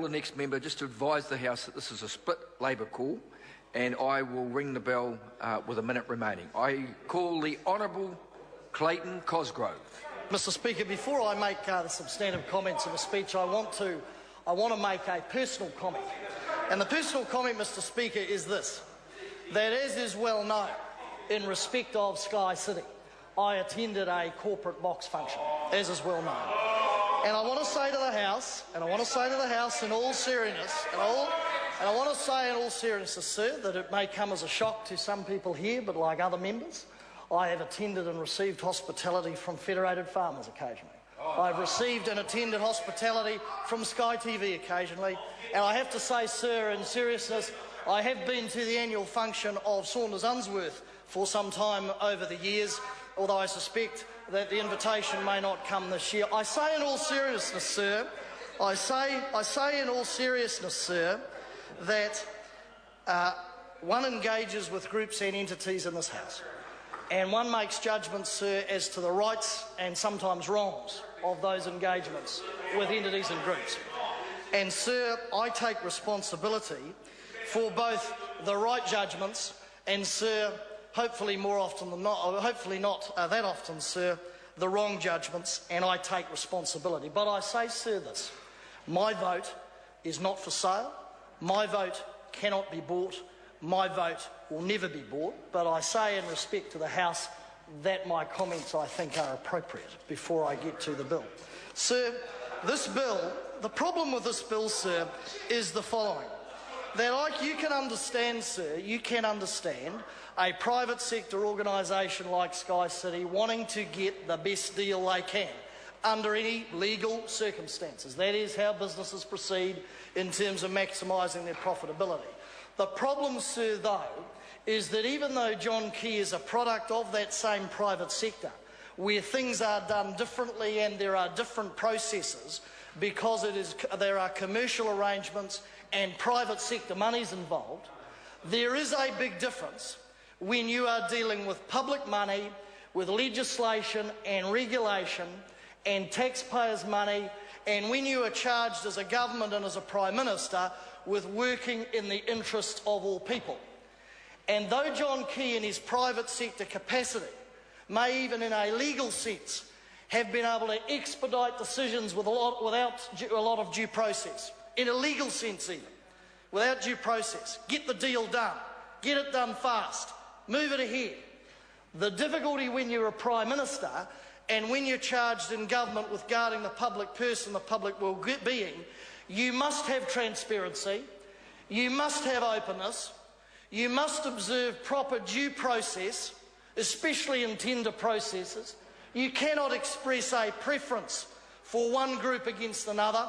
The next member just to advise the House that this is a split Labor call, and I will ring the bell with a minute remaining. I call the Honourable Clayton Cosgrove. Mr. Speaker, before I make the substantive comments of a speech, I want to make a personal comment. And the personal comment, Mr. Speaker, is this: that as is well known, in respect of Sky City, I attended a corporate box function, as is well known. And I want to say to the House, in all seriousness, sir, that it may come as a shock to some people here, but like other members, I have attended and received hospitality from Federated Farmers occasionally. I've received and attended hospitality from Sky TV occasionally. And I have to say, sir, in seriousness, I have been to the annual function of Saunders Unsworth for some time over the years, although I suspect that the invitation may not come this year. I say in all seriousness, sir, that one engages with groups and entities in this House, and one makes judgments, sir, as to the rights and sometimes wrongs of those engagements with entities and groups. And, sir, I take responsibility for both the right judgments and, sir, hopefully more often than not, hopefully not that often, sir, the wrong judgments, and I take responsibility. But I say, sir, this: my vote is not for sale. My vote cannot be bought. My vote will never be bought. But I say in respect to the House that my comments, I think, are appropriate before I get to the bill. Sir, this bill, the problem with this bill, sir, is the following: that, like you can understand, sir, you can understand a private sector organisation like Sky City wanting to get the best deal they can under any legal circumstances. That is how businesses proceed in terms of maximising their profitability. The problem, sir, though, is that even though John Key is a product of that same private sector, where things are done differently and there are different processes because there are commercial arrangements and private sector monies involved, there is a big difference when you are dealing with public money, with legislation and regulation and taxpayers' money, and when you are charged as a government and as a Prime Minister with working in the interest of all people. And though John Key in his private sector capacity may, even in a legal sense, have been able to expedite decisions without a lot of due process, in a legal sense even, without due process, get the deal done, get it done fast, move it ahead. The difficulty when you're a Prime Minister and when you're charged in government with guarding the public purse and the public well-being, you must have transparency, you must have openness, you must observe proper due process, especially in tender processes. You cannot express a preference for one group against another,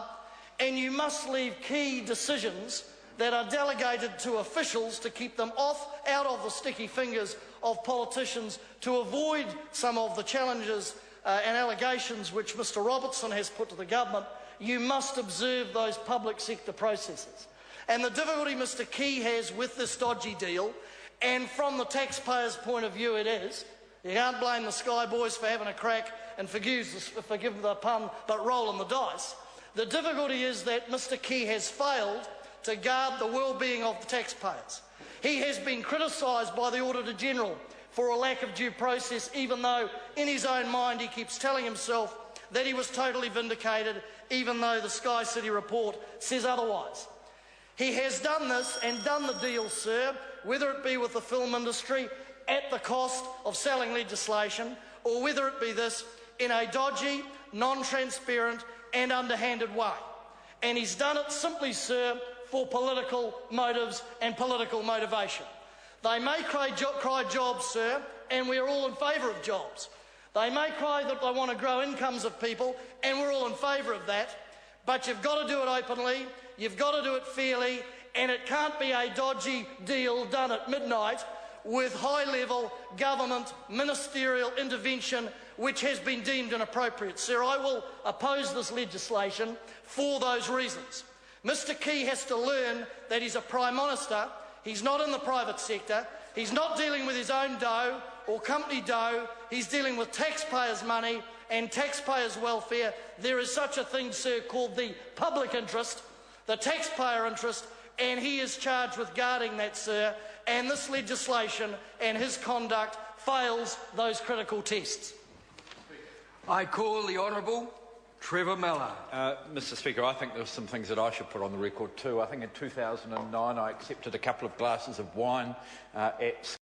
and you must leave key decisions that are delegated to officials to keep them out of the sticky fingers of politicians, to avoid some of the challenges and allegations which Mr Robertson has put to the government. You must observe those public sector processes. And the difficulty Mr Key has with this dodgy deal, and from the taxpayer's point of view it is, you can't blame the Sky Boys for having a crack, and forgive the pun, but rolling the dice. The difficulty is that Mr Key has failed to guard the well-being of the taxpayers. He has been criticised by the Auditor-General for a lack of due process, even though in his own mind he keeps telling himself that he was totally vindicated, even though the Sky City report says otherwise. He has done this and done the deal, sir, whether it be with the film industry at the cost of selling legislation, or whether it be this in a dodgy, non-transparent and underhanded way. And he's done it simply, sir, for political motives and political motivation. They may cry jobs, sir, and we're all in favour of jobs. They may cry that they want to grow incomes of people, and we're all in favour of that. But you've got to do it openly, you've got to do it fairly, and it can't be a dodgy deal done at midnight with high-level government ministerial intervention which has been deemed inappropriate. Sir, I will oppose this legislation for those reasons. Mr Key has to learn that he's a Prime Minister, he's not in the private sector, he's not dealing with his own dough or company dough, he's dealing with taxpayers' money and taxpayers' welfare. There is such a thing, sir, called the public interest. the taxpayer interest, and he is charged with guarding that, sir, and this legislation and his conduct fails those critical tests. I call the Honourable Trevor Miller. Mr Speaker, I think there are some things that I should put on the record too. I think in 2009 I accepted a couple of glasses of wine at